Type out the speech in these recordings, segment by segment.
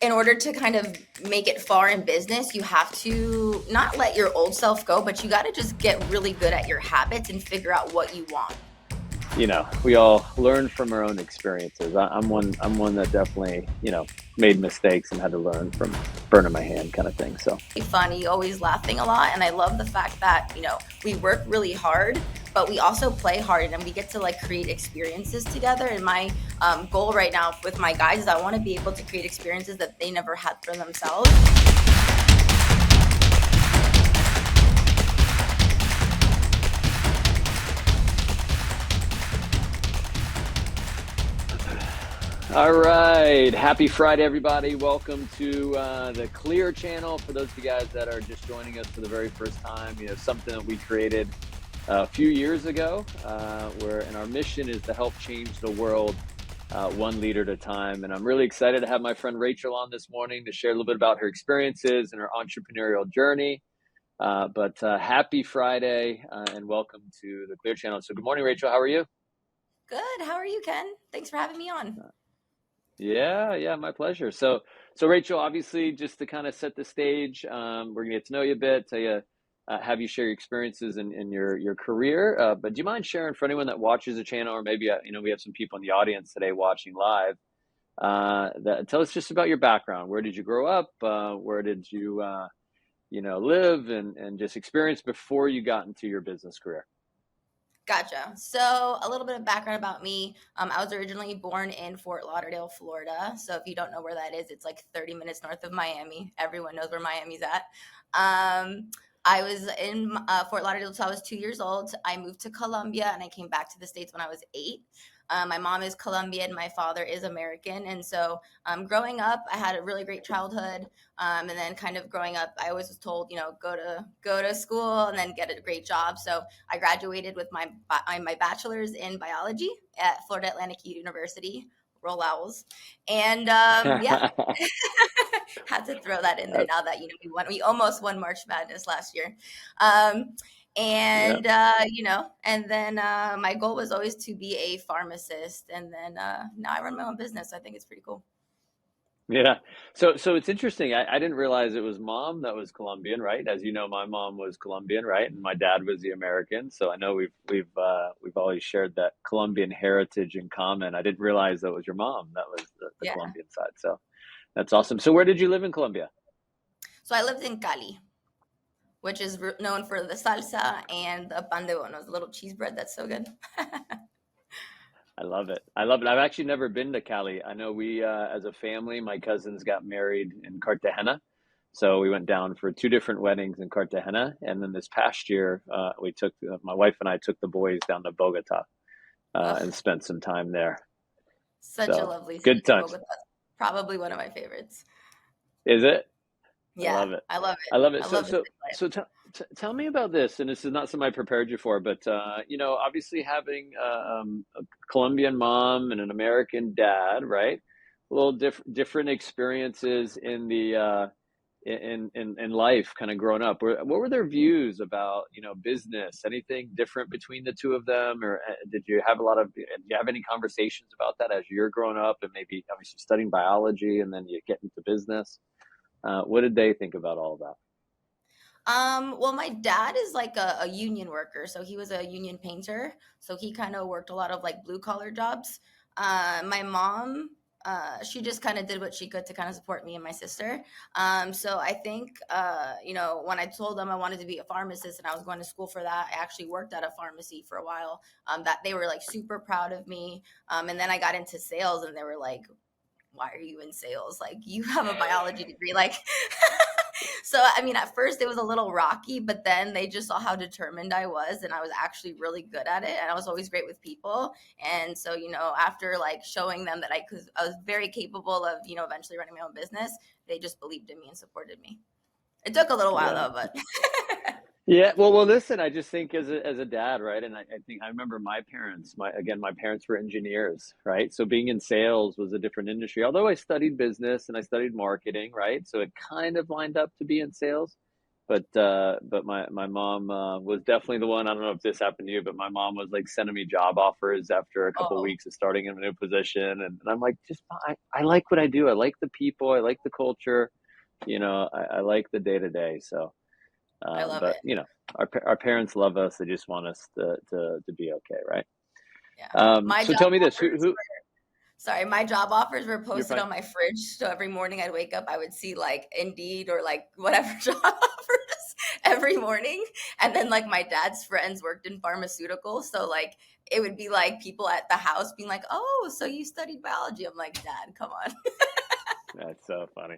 in order to kind of make it far in business, you have to not let your old self go, but you got to just get really good at your habits and figure out what you want. We all learn from our own experiences. I'm one that definitely, made mistakes and had to learn from burning my hand kind of thing. So, Funny, always laughing a lot. And I love the fact that, we work really hard, but we also play hard and we get to like create experiences together. And my goal right now with my guys is I want to be able to create experiences that they never had for themselves. all right. Happy Friday, everybody. Welcome to the Clear channel. For those of you guys that are just joining us for the very first time, something that we created a few years ago, and our mission is to help change the world one leader at a time. And I'm really excited to have my friend Rachel on this morning to share a little bit about her experiences and her entrepreneurial journey. But happy Friday and welcome to the Clear channel. So good morning, Rachel. How are you? Good. How are you, Ken? Thanks for having me on. Yeah, my pleasure. So Rachel, obviously, just to kind of set the stage, we're gonna get to know you a bit, have you share your experiences in your career. But do you mind sharing for anyone that watches the channel, or maybe we have some people in the audience today watching live? Tell us just about your background. Where did you grow up? Where did you live, and just experience before you got into your business career? Gotcha. So a little bit of background about me. I was originally born in Fort Lauderdale, Florida. So if you don't know where that is, it's like 30 minutes north of Miami. Everyone knows where Miami's at. I was in Fort Lauderdale until I was 2 years old. I moved to Colombia and I came back to the States when I was 8. My mom is Colombian, my father is American. And so growing up, I had a really great childhood. And then kind of growing up, I always was told, go to school and then get a great job. So I graduated with my bachelor's in biology at Florida Atlantic University. Roll Owls. And yeah, had to throw that in there now that we almost won March Madness last year. Um, Yeah. and then my goal was always to be a pharmacist, and then now I run my own business. So I think it's pretty cool. Yeah. So it's interesting. I didn't realize it was mom that was Colombian, right? As you know, my mom was Colombian, right? And my dad was the American. So I know we've always shared that Colombian heritage in common. I didn't realize that was your mom. That was the Yeah. Colombian side. So that's awesome. So where did you live in Colombia? So I lived in Cali, which is known for the salsa and the pan de bonos, the little cheese bread that's so good. I love it. I love it. I've actually never been to Cali. I know as a family, my cousins got married in Cartagena. So we went down for two different weddings in Cartagena. And then this past year, my wife and I took the boys down to Bogota and Ugh, spent some time there. such a So lovely good city, times. Bogota. Probably one of my favorites. Is it? I Yeah, love it. I love I it. love it. I So, love the so, city life. so tell me about this. And this is not something I prepared you for, but, obviously having a Colombian mom and an American dad, right? A little different experiences in in life kind of growing up. What were their views about, business? Anything different between the two of them? Or did you have do you have any conversations about that as you're growing up and maybe obviously studying biology and then you get into business? What did they think about all of that? Well, my dad is like a union worker, so he was a union painter. So he kind of worked a lot of like blue collar jobs. My mom, she just kind of did what she could to kind of support me and my sister. So I think, when I told them I wanted to be a pharmacist and I was going to school for that, I actually worked at a pharmacy for a while. That they were like super proud of me. And then I got into sales, and they were like, "Why are you in sales? Like, you have a biology degree, like." So, I mean, at first it was a little rocky, but then they just saw how determined I was, and I was actually really good at it, and I was always great with people. And so, after like showing them that I was very capable of, eventually running my own business, they just believed in me and supported me. It took a little while Yeah. though, but Yeah, well, listen. I just think as a dad, right? And I think I remember my parents. My parents were engineers, right? So being in sales was a different industry. Although I studied business and I studied marketing, right? So it kind of lined up to be in sales. but my mom was definitely the one. I don't know if this happened to you, but my mom was like sending me job offers after a couple of Oh, weeks of starting in a new position, and I'm like, just I like what I do. I like the people. I like the culture. I like the day to day. So, I love but it. our parents love us. They just want us to be okay, right? Yeah. My So job tell me this: offers who Sorry, my job offers were you're posted fine. on my fridge. So every morning I'd wake up, I would see like Indeed or like whatever job offers every morning. And then like my dad's friends worked in pharmaceuticals. So like it would be like people at the house being like, "Oh, so you studied biology?" I'm like, "Dad, come on." That's so funny.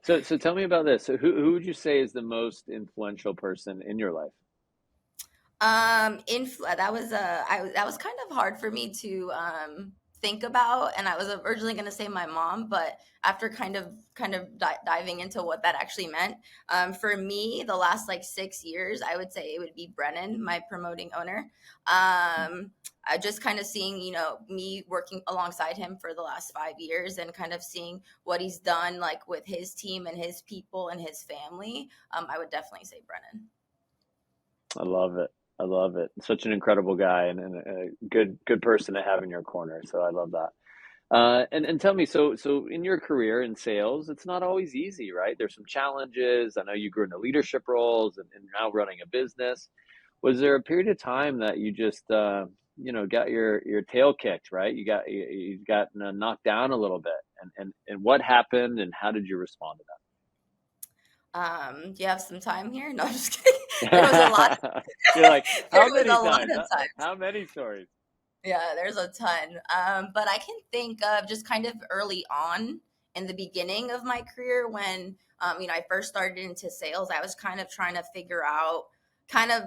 So tell me about this. So who would you say is the most influential person in your life? That was that was kind of hard for me to think about, and I was originally going to say my mom, but after diving into what that actually meant, for me, the last like 6 years, I would say it would be Brennan, my promoting owner. I just kind of seeing, me working alongside him for the last 5 years and kind of seeing what he's done like with his team and his people and his family. I would definitely say Brennan. I love it. I love it. Such an incredible guy and a good person to have in your corner. So I love that. And tell me, so in your career in sales, it's not always easy, right? There's some challenges. I know you grew into leadership roles and now running a business. Was there a period of time that you just got your tail kicked, right? You got knocked down a little bit, and what happened, and how did you respond to Do you have some time here? No, I'm just kidding. There was a lot. that? You're like, There how was many a lot times? of times. How many stories? Yeah, there's a ton. But I can think of just kind of early on in the beginning of my career when, I first started into sales. I was kind of trying to figure out kind of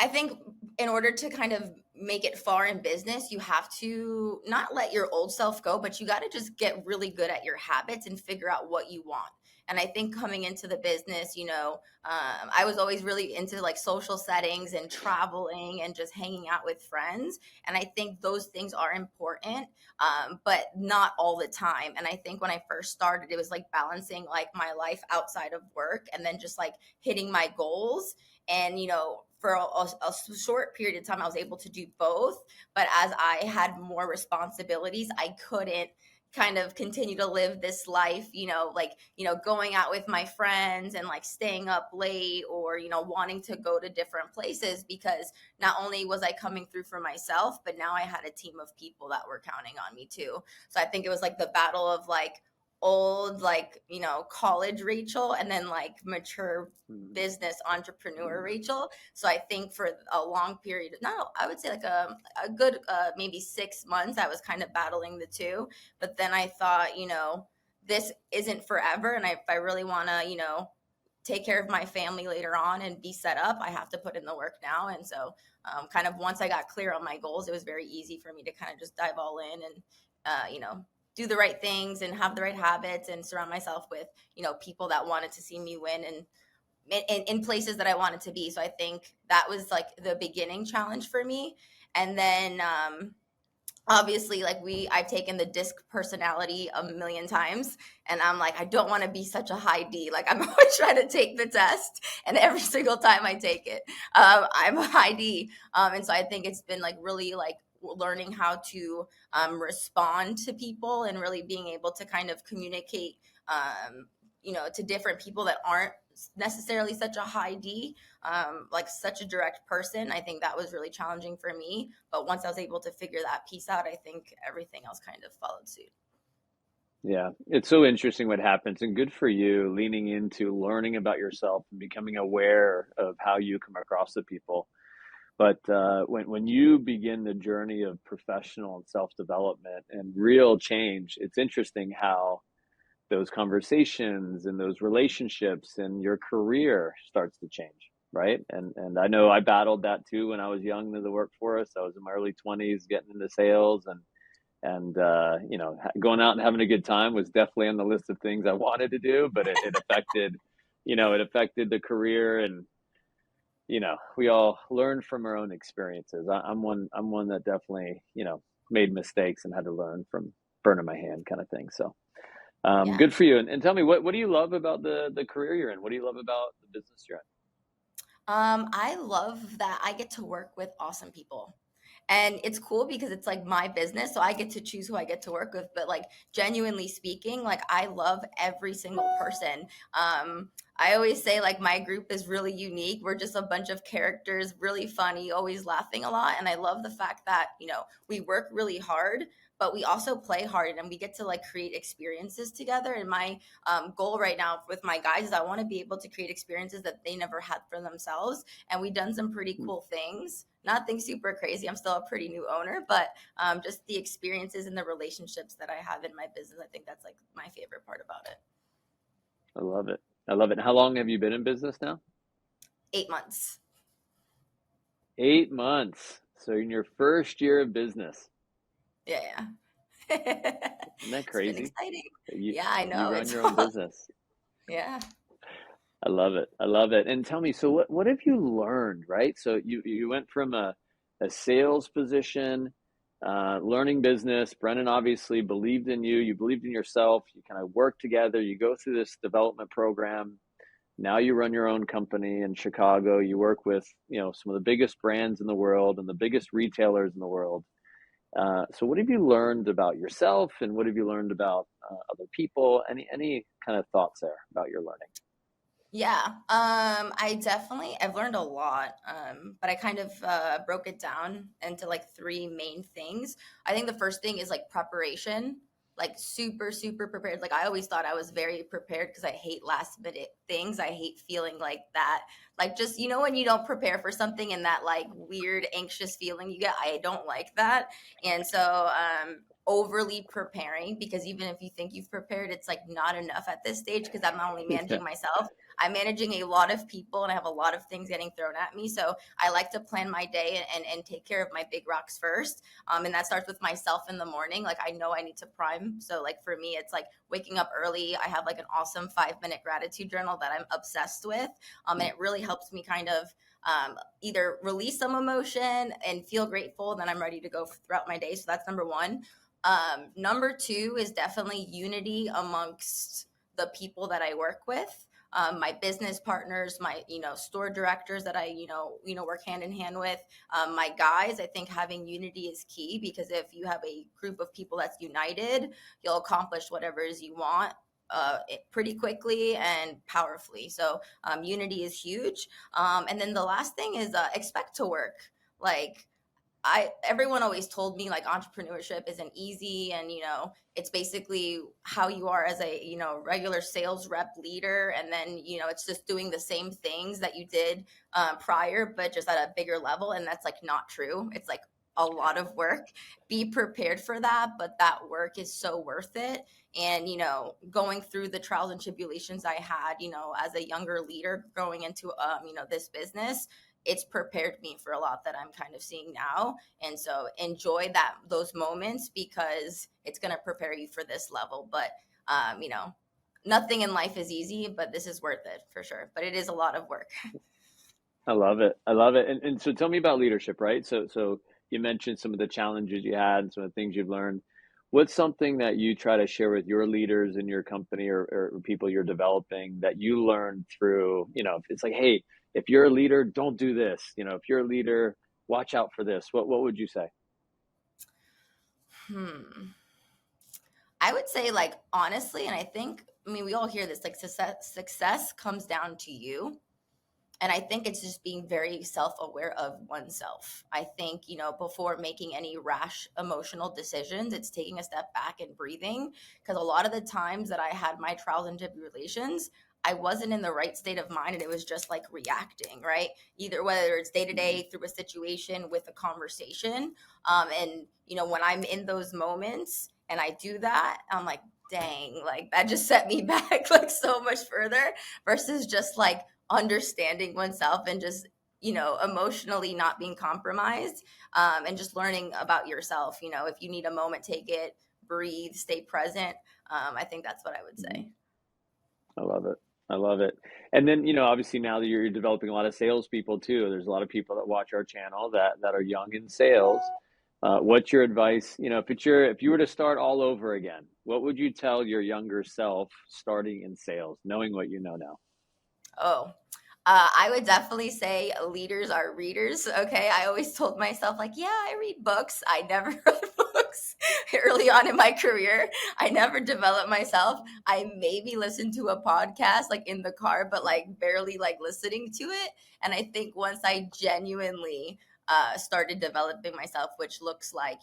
I think in order to kind of make it far in business, you have to not let your old self go, but you got to just get really good at your habits and figure out what you want. And I think coming into the business, I was always really into like social settings and traveling and just hanging out with friends. And I think those things are important, but not all the time. And I think when I first started, it was like balancing like my life outside of work and then just like hitting my goals and for a short period of time I was able to do both, but as I had more responsibilities I couldn't kind of continue to live this life, going out with my friends and like staying up late or wanting to go to different places, because not only was I coming through for myself, but now I had a team of people that were counting on me too. So I think it was like the battle of like old, like college Rachel, and then like mature Hmm. business entrepreneur Rachel. So I think for a long period, no, I would say like a good maybe 6 months, I was kind of battling the two. But then I thought, this isn't forever, and if I really want to, take care of my family later on and be set up, I have to put in the work now. And so, kind of once I got clear on my goals, it was very easy for me to kind of just dive all in and, do the right things and have the right habits and surround myself with, people that wanted to see me win and in places that I wanted to be. So I think that was like the beginning challenge for me. And then, obviously like I've taken the disc personality a million times, and I'm like, I don't want to be such a high D. Like I'm always trying to take the test, and every single time I take it, I'm a high D. And so I think it's been like really like learning how to respond to people and really being able to kind of communicate, to different people that aren't necessarily such a high D, like such a direct person. I think that was really challenging for me. But once I was able to figure that piece out, I think everything else kind of followed suit. Yeah, it's so interesting what happens, and good for you leaning into learning about yourself and becoming aware of how you come across to people. But when you begin the journey of professional and self development and real change, it's interesting how those conversations and those relationships and your career starts to change, right? And I know I battled that too when I was young in the workforce. I was in my early 20s getting into sales, and going out and having a good time was definitely on the list of things I wanted to do, but it affected, it affected the career. And we all learn from our own experiences. I'm one that definitely made mistakes and had to learn from burning my hand kind of thing. So Yeah. Good for you. And tell me, what do you love about the career you're in? What do you love about the business you're I love that I get to work with awesome people. And it's cool because it's like my business, so I get to choose who I get to work with. But like genuinely speaking, like I love every single person. I always say like my group is really unique. We're just a bunch of characters, really funny, always laughing a lot. And I love the fact that, we work really hard, but we also play hard and we get to like create experiences together. And my goal right now with my guys is I want to be able to create experiences that they never had for themselves. And we've done some pretty in? cool things. Nothing super crazy. I'm still a pretty new owner, but just the experiences and the relationships that I have in my business, I think that's like my favorite part about it. I love it. I love it. How long have you been in business now? 8 months. 8 months. So in your first year of business. Yeah, yeah. Isn't that It's been crazy? exciting. You Yeah, I you know. run It's your own business. yeah. I love it. I love it. And tell me, so what have you learned, right? So you went from a sales position, learning business. Brennan obviously believed in you. You believed in yourself. You kind of work together. You go through this development program. Now you run your own company in Chicago. You work with, some of the biggest brands in the world and the biggest retailers in the world. So what have you learned about yourself, and what have you learned about other people? Any kind of thoughts there about your learning? Yeah, I've learned a lot, but I kind of broke it down into like three main things. I think the first thing is like preparation, like super, super prepared. Like I always thought I was very prepared because I hate last minute things. I hate feeling like that, like just, when you don't prepare for something and that like weird anxious feeling you get, I don't like that. And so, overly preparing because even if you think you've prepared, it's like not enough at this stage because I'm not only Yeah. managing myself, I'm managing a lot of people and I have a lot of things getting thrown at me. So I like to plan my day and take care of my big rocks first. And that starts with myself in the morning. Like I know I need to prime. So like for me, it's like waking up early. I have like an awesome 5 minute gratitude journal that I'm obsessed with. And it really helps me kind of either release some emotion and feel grateful. Then I'm ready to go throughout my day. So that's number one. Number two is definitely unity amongst the people that I work with, my business partners, my store directors that I work hand in hand with, my guys. I think having unity is key because if you have a group of people that's united, you'll accomplish whatever it is you want pretty quickly and powerfully. So unity is huge. And then the last thing is expect to work. Like everyone always told me like entrepreneurship isn't easy, and it's basically how you are as a regular sales rep leader, and then it's just doing the same things that you did prior but just at a bigger level, and that's like not true. It's like a lot of work. Be prepared for that, but that work is so worth it. And going through the trials and tribulations I had as a younger leader growing into this business, it's prepared me for a lot that I'm kind of seeing now. And so enjoy those moments because it's going to prepare you for this level. But nothing in life is easy, but this is worth it for sure. But it is a lot of work. I love it. I love it. And so tell me about leadership, right? So you mentioned some of the challenges you had and some of the things you've learned. What's something that you try to share with your leaders in your company, or people you're developing, that you learned through, it's like, hey, if you're a leader, don't do this. If you're a leader, watch out for this. What would you say? Hmm. I would say, like, honestly, and I mean, we all hear this, like, success comes down to you. And I think it's just being very self aware of oneself. I think, before making any rash emotional decisions, it's taking a step back and breathing. Because a lot of the times that I had my trials and tribulations, I wasn't in the right state of mind and it was just like reacting, right? Either whether it's day to Mhm. day through a situation with a conversation. And, when I'm in those moments and I do that, I'm like, dang, like that just set me back like so much further versus just like understanding oneself and just emotionally not being compromised, and just learning about yourself. If you need a moment, take it, breathe, stay present. I think that's what I would Mhm. say. I love it. I love it. And then, obviously now that you're developing a lot of salespeople too, there's a lot of people that watch our channel that are young in sales. What's your advice? If you were to start all over again, what would you tell your younger self starting in sales, knowing what you know now? Oh, I would definitely say leaders are readers. Okay. I always told myself, like, yeah, I read books. I never read books early on in my career. I never developed myself. I maybe listened to a podcast like in the car, but like barely like listening to it. And I think once I genuinely started developing myself, which looks like,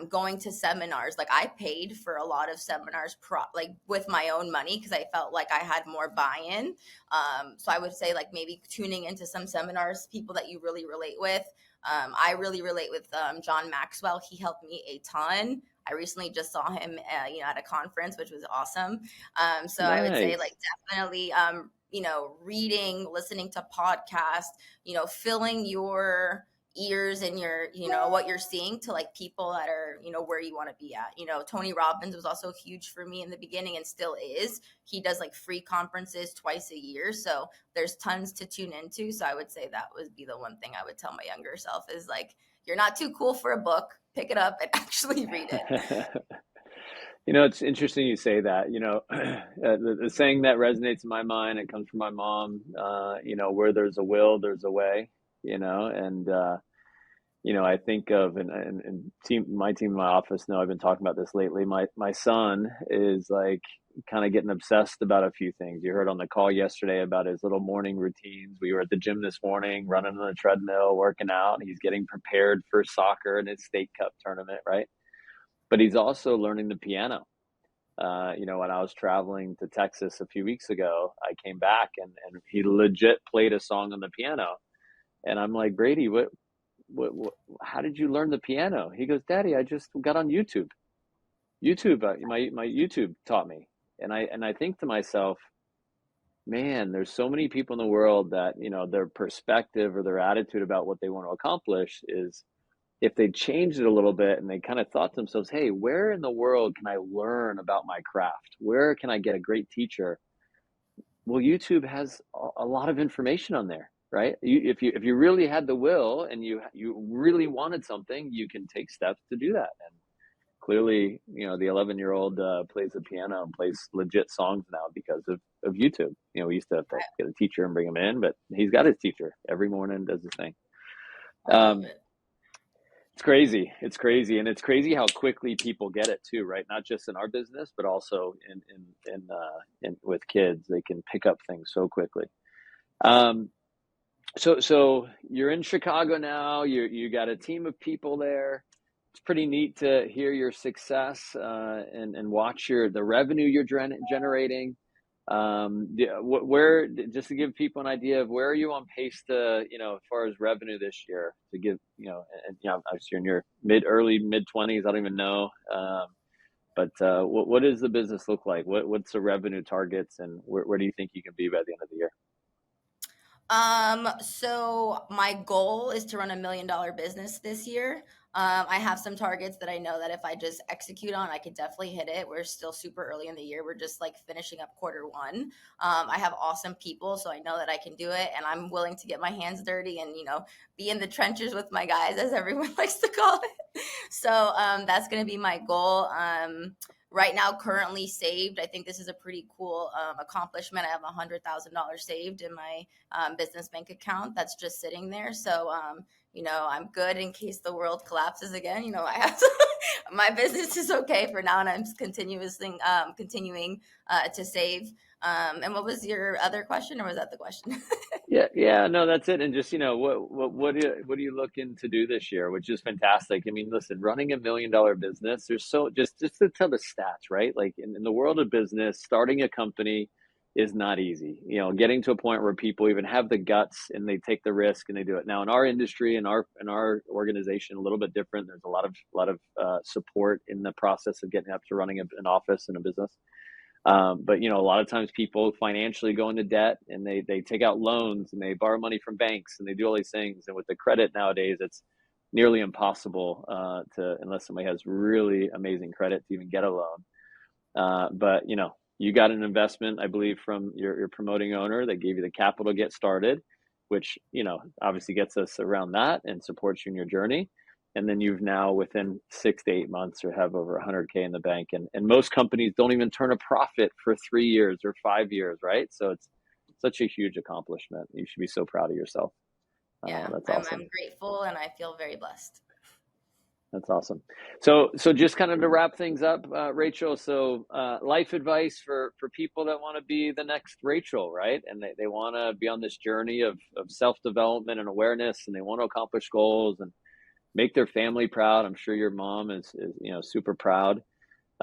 going to seminars. Like I paid for a lot of seminars, like with my own money because I felt like I had more buy-in. So I would say like maybe tuning into some seminars, people that you really relate with. I really relate with John Maxwell. He helped me a ton. I recently just saw him, at a conference, which was awesome. So I would say like Nice. definitely, reading, listening to podcasts, filling your ears and your what you're seeing to like people that are where you want to be at. Tony Robbins was also huge for me in the beginning and still is. He does like free conferences twice a year, so there's tons to tune into. So I would say that would be the one thing I would tell my younger self is like, you're not too cool for a book, pick it up and actually read it. It's interesting you say that. The saying that resonates in my mind, it comes from my mom, where there's a will, there's a way, and I think of and my team in my office know I've been talking about this lately. My son is like kind of getting obsessed about a few things. You heard on the call yesterday about his little morning routines. We were at the gym this morning, running on the treadmill, working out, and he's getting prepared for soccer and his state cup tournament, right? But he's also learning the piano. When I was traveling to Texas a few weeks ago, I came back and he legit played a song on the piano. And I'm like, Brady, what, how did you learn the piano? He goes, Daddy, I just got on YouTube. My YouTube taught me. And I think to myself, man, there's so many people in the world that, their perspective or their attitude about what they want to accomplish is, if they changed it a little bit and they kind of thought to themselves, hey, where in the world can I learn about my craft? Where can I get a great teacher? Well, YouTube has a lot of information on there, right? If you really had the will and you really wanted something, you can take steps to do that. And clearly, the 11-year-old plays the piano and plays legit songs now because of YouTube. We used to have to get a teacher and bring him in, but he's got his teacher every morning, does his thing. I love Um, it. It's crazy. It's crazy, and it's crazy how quickly people get it too, right? Not just in our business, but also in with kids. They can pick up things so quickly. Um, so you're in Chicago now. You got a team of people there. It's pretty neat to hear your success and watch the revenue you're generating. Where just to give people an idea of where are you on pace to, as far as revenue this year to give, obviously you're in your early mid 20s. I don't even know. But what does the business look like? What's the revenue targets and where do you think you can be by the end of the year? So my goal is to run $1 million business this year. I have some targets that I know that if I just execute on, I could definitely hit it. We're still super early in the year. We're just like finishing up quarter 1. I have awesome people, so I know that I can do it, and I'm willing to get my hands dirty and be in the trenches with my guys, as everyone likes to call it. So that's gonna be my goal. Right now, currently saved, I think this is a pretty cool accomplishment. I have $100,000 saved in my business bank account that's just sitting there. So, I'm good in case the world collapses again. I have my business is okay for now, and I'm continuing to save. And what was your other question, or was that the question? Yeah, no, that's it. And just, what are you looking to do this year, which is fantastic. I mean, listen, running $1 million business, there's just to tell the stats, right? Like in the world of business, starting a company is not easy. Getting to a point where people even have the guts and they take the risk and they do it. Now, in our industry, in our organization, a little bit different. There's a lot of support in the process of getting up to running an office and a business. But a lot of times people financially go into debt and they take out loans and they borrow money from banks and they do all these things. And with the credit nowadays, it's nearly impossible unless somebody has really amazing credit to even get a loan. But you got an investment, I believe, from your promoting owner that gave you the capital to get started, which obviously gets us around that and supports you in your journey. And then you've now within 6 to 8 months or have over 100K in the bank. And most companies don't even turn a profit for 3 years or 5 years, right? So it's such a huge accomplishment. You should be so proud of yourself. Yeah, That's I'm awesome. grateful and I feel very blessed. That's awesome. So just kind of to wrap things up, Rachel. So life advice for people that want to be the next Rachel, right? And they want to be on this journey of self-development and awareness, and they want to accomplish goals and make their family proud. I'm sure your mom is super proud.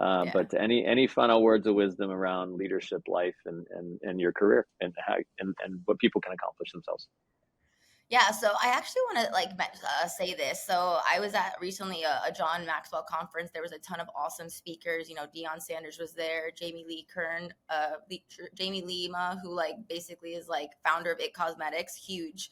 Yeah. But any final words of wisdom around leadership, life, and your career, and how and what people can accomplish themselves? Yeah, so I actually want to say this. So I was at recently a John Maxwell conference. There was a ton of awesome speakers. You know, Deion Sanders was there, Jamie Lima, who like basically is like founder of It Cosmetics, huge.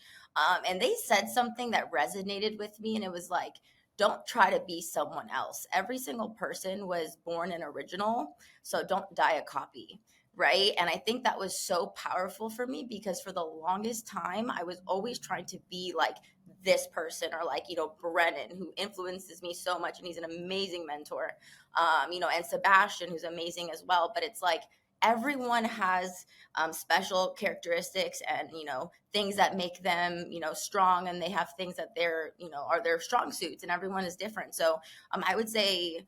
And they said something that resonated with me, and it was like, don't try to be someone else. Every single person was born an original, so don't die a copy, right? And I think that was so powerful for me because for the longest time, I was always trying to be like this person or like, you know, Brennan, who influences me so much. And he's an amazing mentor, and Sebastian, who's amazing as well. But it's like, everyone has special characteristics and things that make them strong, and they have things that they're are their strong suits, and everyone is different. So I would say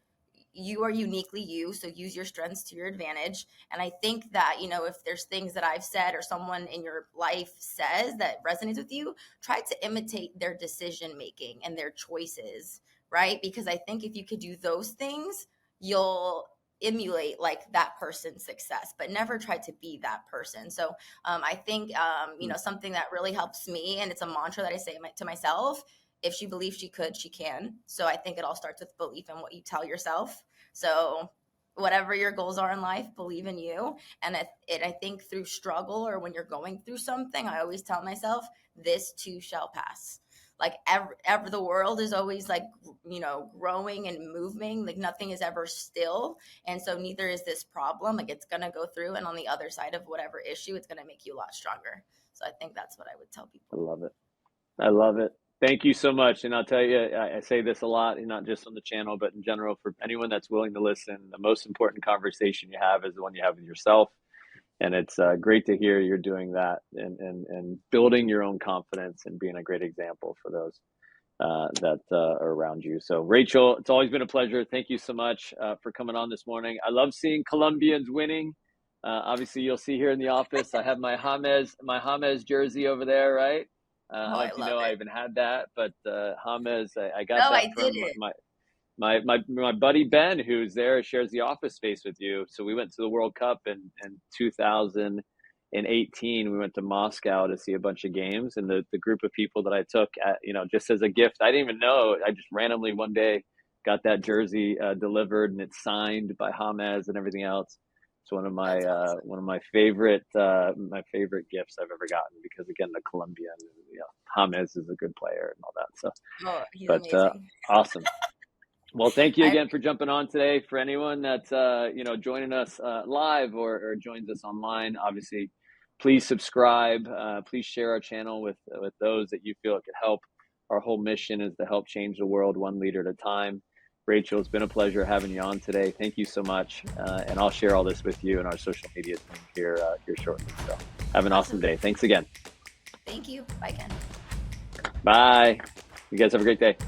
you are uniquely you, so use your strengths to your advantage. And I think that if there's things that I've said or someone in your life says that resonates with you, try to imitate their decision making and their choices, right? Because I think if you could do those things, you'll emulate like that person's success, but never try to be that person. So I think something that really helps me, and it's a mantra that I say to myself: if she believes she could, she can. So I think it all starts with belief in what you tell yourself. So whatever your goals are in life, believe in you. And I think through struggle or when you're going through something, I always tell myself, this too shall pass. Like ever the world is always like, growing and moving. Like nothing is ever still. And so neither is this problem. Like it's going to go through. And on the other side of whatever issue, it's going to make you a lot stronger. So I think that's what I would tell I people. love it. I love it. Thank you so much. And I'll tell you, I say this a lot, and not just on the channel, but in general, for anyone that's willing to listen, the most important conversation you have is the one you have with yourself. And it's great to hear you're doing that and building your own confidence and being a great example for those that are around you. So, Rachel, it's always been a pleasure. Thank you so much for coming on this morning. I love seeing Colombians winning. Obviously, you'll see here in the office, I have my James jersey over there, right? I Oh, don't know I if you love know I it. even had that, but James, I got No, that I from didn't. my buddy Ben, who's there, shares the office space with you. So we went to the World Cup in 2018. We went to Moscow to see a bunch of games, and the group of people that I took, just as a gift, I didn't even know. I just randomly one day got that jersey delivered, and it's signed by James and everything else. It's That's awesome. one of my favorite gifts I've ever gotten, because again, the Colombian, James is a good player and all that. So, Oh, he's but amazing. awesome. Well, thank you I again for jumping on today. For anyone that's joining us live or joins us online, obviously, please subscribe. Please share our channel with those that you feel it could help. Our whole mission is to help change the world one leader at a time. Rachel, it's been a pleasure having you on today. Thank you so much, and I'll share all this with you and our social media team here shortly. So, have an awesome awesome. day. Thanks again. Thank you. Bye, Ken. Bye. You guys have a great day.